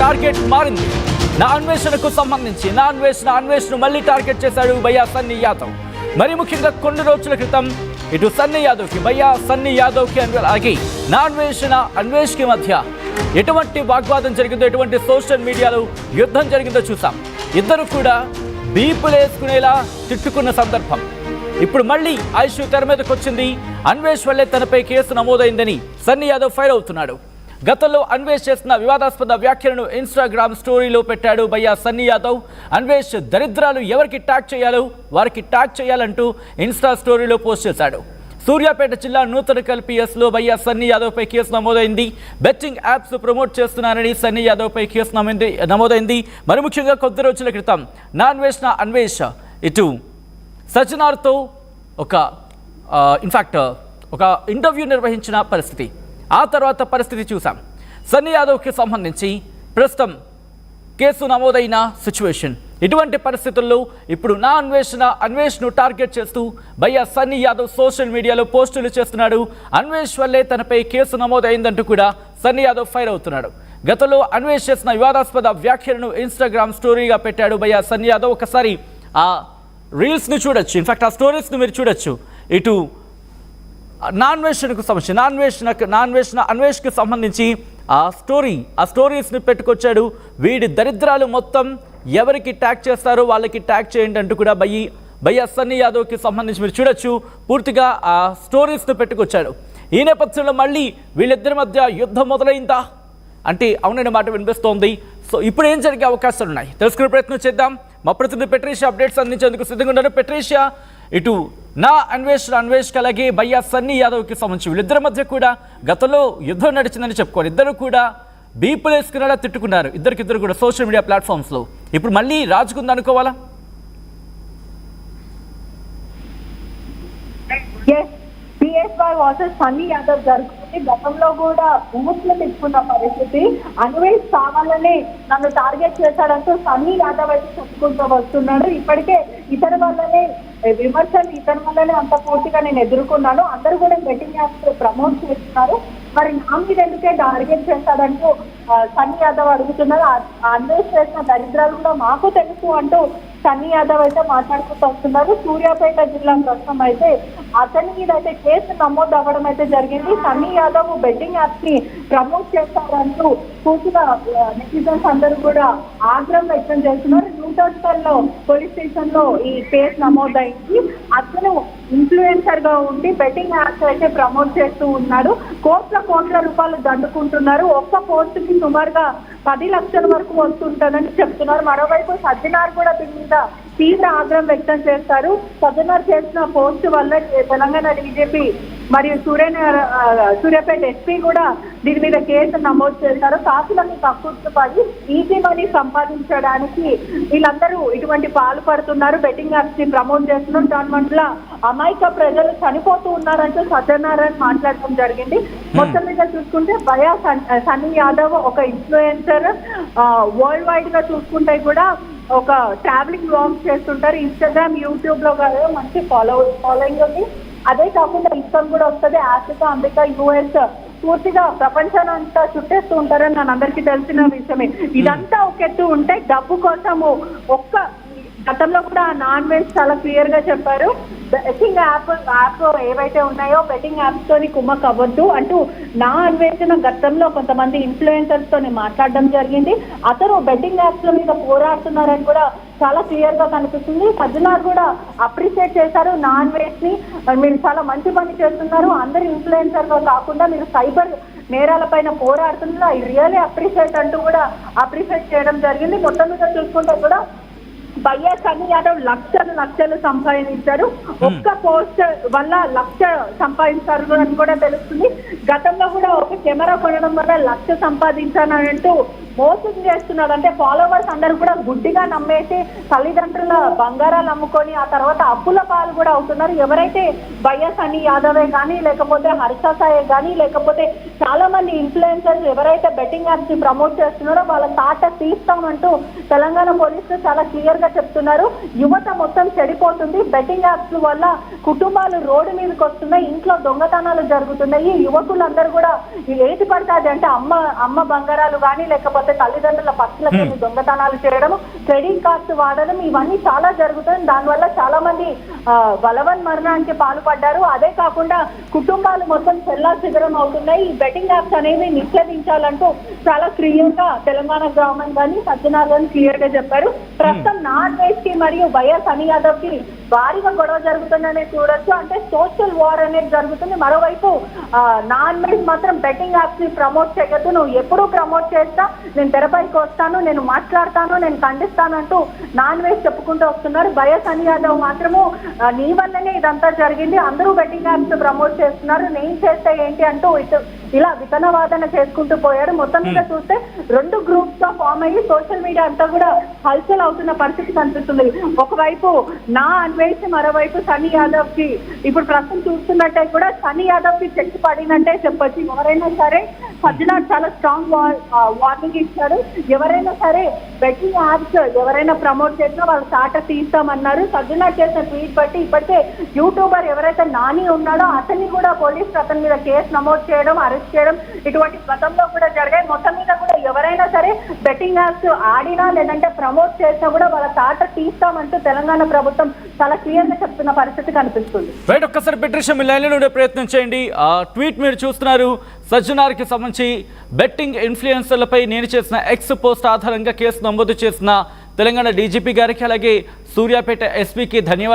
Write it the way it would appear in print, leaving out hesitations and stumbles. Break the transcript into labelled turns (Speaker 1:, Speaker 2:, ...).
Speaker 1: Target మారింది. నా అన్వేషణకు సంబంధించి నా అన్వేషణ మళ్ళీ టార్గెట్ చేశాడు భయ్యా సన్నీ యాదవ్. మరి ముఖ్యంగా కొన్ని రోజుల క్రితం ఇటు సన్నీ యాదవ్కి భయ్యా సన్నీ యాదవ్కి అలాగే నా అన్వేష్కి మధ్య ఎటువంటి వాగ్వాదం జరిగిందో, ఎటువంటి సోషల్ మీడియాలో యుద్ధం జరిగిందో చూసాం. ఇద్దరు కూడా బీపులేసుకునేలా తిట్టుకున్న సందర్భం. ఇప్పుడు మళ్ళీ ఐషు తెర మీదకి వచ్చింది. అన్వేష్ వల్లే తనపై కేసు నమోదైందని సన్నీ యాదవ్ ఫైర్ అవుతున్నాడు. గతంలో అన్వేష్ చేసిన వివాదాస్పద వ్యాఖ్యలను ఇన్స్టాగ్రామ్ స్టోరీలో పెట్టాడు భయ్యా సన్నీ యాదవ్. అన్వేష్ దరిద్రాలు ఎవరికి ట్యాగ్ చేయాలో వారికి ట్యాగ్ చేయాలంటూ ఇన్స్టా స్టోరీలో పోస్ట్ చేశాడు. సూర్యాపేట జిల్లా నూతనకల్ పిఎస్లో భయ్యా సన్నీ యాదవ్పై కేసు నమోదైంది. బెట్టింగ్ యాప్స్ ప్రమోట్ చేస్తున్నారని సన్నీ యాదవ్పై కేసు నమోదైంది. మరి ముఖ్యంగా కొద్ది రోజుల క్రితం నా అన్వేష్ ఇటు సజ్జనార్తో ఒక ఇంటర్వ్యూ నిర్వహించిన పరిస్థితి, ఆ తర్వాత పరిస్థితి చూసాం. సన్నీ యాదవ్కి సంబంధించి ప్రస్తుతం కేసు నమోదైన సిచ్యువేషన్. ఇటువంటి పరిస్థితుల్లో ఇప్పుడు నా అన్వేష్ను టార్గెట్ చేస్తూ భయ్యా సన్నీ యాదవ్ సోషల్ మీడియాలో పోస్టులు చేస్తున్నాడు. అన్వేష్ వల్లే తనపై కేసు నమోదైందంటూ కూడా సన్నీ యాదవ్ ఫైర్ అవుతున్నాడు. గతంలో అన్వేష్ చేసిన వివాదాస్పద వ్యాఖ్యలను ఇన్స్టాగ్రామ్ స్టోరీగా పెట్టాడు భయ్యా సన్నీ యాదవ్. ఒకసారి ఆ రీల్స్ని చూడొచ్చు, ఇన్ఫాక్ట్ ఆ స్టోరీస్ని మీరు చూడొచ్చు. ఇటు అన్వేష్కి సంబంధించి ఆ స్టోరీస్ని పెట్టుకొచ్చాడు. వీడి దరిద్రాలు మొత్తం ఎవరికి ట్యాగ్ చేస్తారో వాళ్ళకి ట్యాగ్ చేయండి అంటూ కూడా భయ్యా సన్నీ యాదవ్కి సంబంధించి మీరు చూడొచ్చు. పూర్తిగా ఆ స్టోరీస్ని పెట్టుకొచ్చాడు. ఈ నేపథ్యంలో మళ్ళీ వీళ్ళిద్దరి మధ్య యుద్ధం మొదలైందా అంటే అవుననే మాట వినిపిస్తోంది. సో ఇప్పుడు ఏం జరిగే అవకాశాలు ఉన్నాయి తెలుసుకునే ప్రయత్నం చేద్దాం. మా ప్రతినిధి పెట్రీషియా అప్డేట్స్ అందించేందుకు సిద్ధంగా ఉన్నారు. పెట్రీషియా, ఇటు నా అన్వేష్కి అలాగే భయ్యా సన్నీ యాదవ్కి సంబంధించి వీళ్ళిద్దరి మధ్య కూడా గతంలో యుద్ధం నడిచిందని చెప్పుకోవాలి. ఇద్దరు కూడా బీపులేసుకునేలా తిట్టుకున్నారు, ఇద్దరికిద్దరు కూడా సోషల్ మీడియా ప్లాట్ఫామ్స్లో. ఇప్పుడు మళ్ళీ రాజుకుంది అనుకోవాలా?
Speaker 2: సన్నీ యాదవ్ జరుగుతుంది. గతంలో కూడా బూత్లు తెచ్చుకున్న పరిస్థితి. అన్వేష్ కావాలని నన్ను టార్గెట్ చేశాడంటూ సన్నీ యాదవ్ అయితే చెప్పుకుంటూ వస్తున్నాడు. ఇప్పటికే ఇతని వల్లనే విమర్శలు, ఇతని వల్లనే అంత పూర్తిగా నేను ఎదుర్కొన్నాను, అందరూ కూడా బెట్టింగ్ యాప్స్ ప్రమోట్ చేస్తున్నారు, మరి నా మీద ఎందుకే టార్గెట్ చేస్తాడంటూ సన్నీ యాదవ్ అడుగుతున్నారు. అన్వేష్ చేసిన దరిద్రాలు కూడా మాకు తెలుసు అంటూ సన్నీ యాదవ్ అయితే మాట్లాడుకుంటూ వస్తున్నారు. సూర్యాపేట జిల్లా ప్రస్తుతం అయితే అతని మీద అయితే కేసు నమోదు అవ్వడం అయితే జరిగింది. సన్నీ యాదవ్ బెట్టింగ్ యాప్స్ ని ప్రమోట్ చేస్తారంటూ పూర్తిగా నెటిజన్స్ అందరూ కూడా ఆగ్రహం వ్యక్తం చేస్తున్నారు. న్యూటన్లో పోలీస్ స్టేషన్ లో ఈ కేసు నమోదైంది. అతను ఇన్ఫ్లుయెన్సర్ గా ఉండి బెట్టింగ్ యాప్స్ అయితే ప్రమోట్ చేస్తూ ఉన్నాడు. కోట్ల రూపాయలు దండుకుంటున్నారు. ఒక్క పోస్ట్ కి సుమారుగా 10 లక్షల వరకు వస్తుంటుందని చెప్తున్నారు. మరోవైపు సజ్జనార్ కూడా దీని మీద తీవ్ర ఆగ్రహం వ్యక్తం చేస్తారు. సజ్జనార్ చేసిన పోస్ట్ వల్ల తెలంగాణ డీజీపీ మరియు సూర్యాపేట ఎస్పీ కూడా దీని మీద కేసు నమోదు చేశారు. కాసులను కక్కుర్తిపడి ఈజీ మనీ సంపాదించడానికి వీళ్ళందరూ ఇటువంటి పాల్పడుతున్నారు, బెట్టింగ్ యాప్స్ ని ప్రమోట్ చేస్తున్నారు. దాని వల్ల అమాయక ప్రజలు చనిపోతూ ఉన్నారంటూ సజ్జనారాయణ మాట్లాడటం జరిగింది. మొత్తం మీద చూసుకుంటే భయ్యా సన్నీ యాదవ్ ఒక ఇన్ఫ్లుయెన్సర్. వరల్డ్ వైడ్ గా చూసుకుంటే కూడా ఒక ట్రావెలింగ్ వ్లాగ్స్ చేస్తుంటారు. ఇన్స్టాగ్రామ్, యూట్యూబ్ లో కూడా మంచి ఫాలోయింగ్ ఉంది. అదే కాకుండా ఇన్కమ్ కూడా వస్తుంది. ఆఫ్రికా, అమెరికా, యుఎస్ పూర్తిగా ప్రపంచాన్ని అంతా చుట్టేస్తూ ఉంటారని నన్ను అందరికీ తెలిసిన విషయమే. ఇదంతా ఒక ఎత్తు ఉంటే డబ్బు కోసము గతంలో కూడా నాన్ వెజ్ చాలా క్లియర్ గా చెప్పారు. బెట్టింగ్ యాప్ ఏవైతే ఉన్నాయో బెట్టింగ్ యాప్స్ తోని కుమ్మక్ అవ్వద్దు అంటూ నా అన్వేషణ గతంలో కొంతమంది ఇన్ఫ్లుయెన్సర్స్ తోని మాట్లాడడం జరిగింది. అతను బెట్టింగ్ యాప్స్ మీద పోరాడుతున్నారని కూడా చాలా క్లియర్ గా కనిపిస్తుంది. సజ్జనార్ కూడా అప్రిషియేట్ చేశారు నా అన్వేష్ ని. మీరు చాలా మంచి పని చేస్తున్నారు, అందరు ఇన్ఫ్లుయెన్సర్ గా కాకుండా మీరు సైబర్ నేరాలపైన పోరాడుతున్నారు, ఐ రియల్లీ అప్రిషియేట్ అంటూ కూడా అప్రిషియేట్ చేయడం జరిగింది. మొత్తం మీద చూసుకుంటే కూడా భయ్యా సన్నీ యాదవ్ లక్షలు సంపాదించారు. ఒక్క పోస్ట్ వల్ల 1,00,000 సంపాదించారు అని కూడా తెలుస్తుంది. గతంలో కూడా ఒక కెమెరా కొనడం వల్ల 1,00,000 సంపాదించానంటూ మోసం చేస్తున్నాడు. అంటే ఫాలోవర్స్ అందరూ కూడా గుడ్డిగా నమ్మేసి తల్లిదండ్రుల బంగారాలు అమ్ముకొని ఆ తర్వాత అప్పుల పాలు కూడా అవుతున్నారు. ఎవరైతే భయ్యా సన్నీ యాదవే కానీ, లేకపోతే హర్ష సాయే కానీ, లేకపోతే చాలా మంది ఇన్ఫ్లుయెన్సర్స్ ఎవరైతే బెట్టింగ్ యాప్స్ ని ప్రమోట్ చేస్తున్నారో వాళ్ళ తాట తీస్తామంటూ తెలంగాణ పోలీసులు చాలా క్లియర్ గా చెప్తున్నారు. యువత మొత్తం చెడిపోతుంది. బెట్టింగ్ యాప్స్ వల్ల కుటుంబాలు రోడ్డు మీదకి వస్తున్నాయి, ఇంట్లో దొంగతనాలు జరుగుతున్నాయి. యువకులందరూ కూడా ఏది పడుతుంది అంటే అమ్మ బంగారాలు కానీ, లేకపోతే లేకపోతే తల్లిదండ్రుల పక్షులకి దొంగతనాలు చేయడం, క్రెడిట్ కార్డ్స్ వాడడం, ఇవన్నీ చాలా జరుగుతుంది. దానివల్ల చాలా మంది బలవన్ మరణానికి పాల్పడ్డారు. అదే కాకుండా కుటుంబాలు మొత్తం చెల్లా చెదరం అవుతున్నాయి. ఈ బెట్టింగ్ యాప్స్ అనేవి నిషేధించాలంటూ చాలా క్లియర్ గా తెలంగాణ గవర్నమెంట్ కానీ సజ్జనార్ గాని క్లియర్ గా చెప్పారు. ప్రస్తుతం నాన్ వేస్ కి మరియు వైఎస్ సన్నీ యాదవ్ కి భారీగా గొడవ జరుగుతుందనే చూడొచ్చు. అంటే సోషల్ వార్ అనేది జరుగుతుంది. మరోవైపు నాన్ వేస్ మాత్రం బెట్టింగ్ యాప్స్ ని ప్రమోట్ చేయొద్దు, నువ్వు ఎప్పుడూ ప్రమోట్ చేస్తా, నేను తెరపైకి వస్తాను, నేను మాట్లాడతాను, నేను ఖండిస్తాను అంటూ నాన్ వేస్ చెప్పుకుంటూ వస్తున్నారు. వైఎస్ సన్నీ యాదవ్ మాత్రము నీ వల్లనే ఇదంతా జరిగింది, అందరూ బెట్టింగ్ యాప్స్ ప్రమోట్ చేస్తున్నారు, నేను చేస్తే ఏంటి అంటూ ఇలా వితనవాదన చేసుకుంటూ పోయారు. మొత్తం మీద చూస్తే రెండు గ్రూప్స్ గా ఫామ్ అయ్యి సోషల్ మీడియా అంతా కూడా హల్చల్ అవుతున్న పరిస్థితి కనిపిస్తుంది. ఒకవైపు నా అన్వేష్, మరోవైపు సన్నీ యాదవ్ కి ఇప్పుడు ప్రస్తుతం చూస్తున్నట్టే కూడా సన్నీ యాదవ్ కి చెక్ పడినట్టే చెప్పొచ్చు. ఎవరైనా సరే సజ్జనార్ చాలా స్ట్రాంగ్ వార్నింగ్ ఇచ్చారు. ఎవరైనా సరే బెట్టింగ్ యాప్స్ ఎవరైనా ప్రమోట్ చేసినా వాళ్ళు చాట తీస్తామన్నారు. సజ్జనార్ చేసిన ట్వీట్ బట్టి ఇప్పటికే యూట్యూబర్ ఎవరైతే నాని ఉన్నాడో అతన్ని కూడా పోలీసులు అతని మీద కేసు నమోదు చేయడం, అరెస్ట్ చేయడం ఇటువంటి గతంలో కూడా జరిగాయి. మొత్తం మీద కూడా ఎవరైనా సరే బెట్టింగ్ యాప్స్ ఆడినా లేదంటే ప్రమోట్ చేసినా కూడా వాళ్ళ చాట తీస్తామంటూ తెలంగాణ ప్రభుత్వం చాలా క్లియర్ గా చెప్తున్న పరిస్థితి కనిపిస్తుంది.
Speaker 1: రైట్, ఒక్కసారి పెట్రిషియా మీ లైన్లో ఉండే ప్రయత్నం చేయండి. ఆ ట్వీట్ మీరు చూస్తున్నారు. సజ్జనార్కి సంబంధించి బెట్టింగ్ ఇన్ఫ్లుయెన్సర్లపై నేను చేసిన ఎక్స్ పోస్ట్ ఆధారంగా కేసు నమోదు చేసిన తెలంగాణ డీజీపీ గారికి అలాగే సూర్యాపేట ఎస్పీకి ధన్యవాదాలు.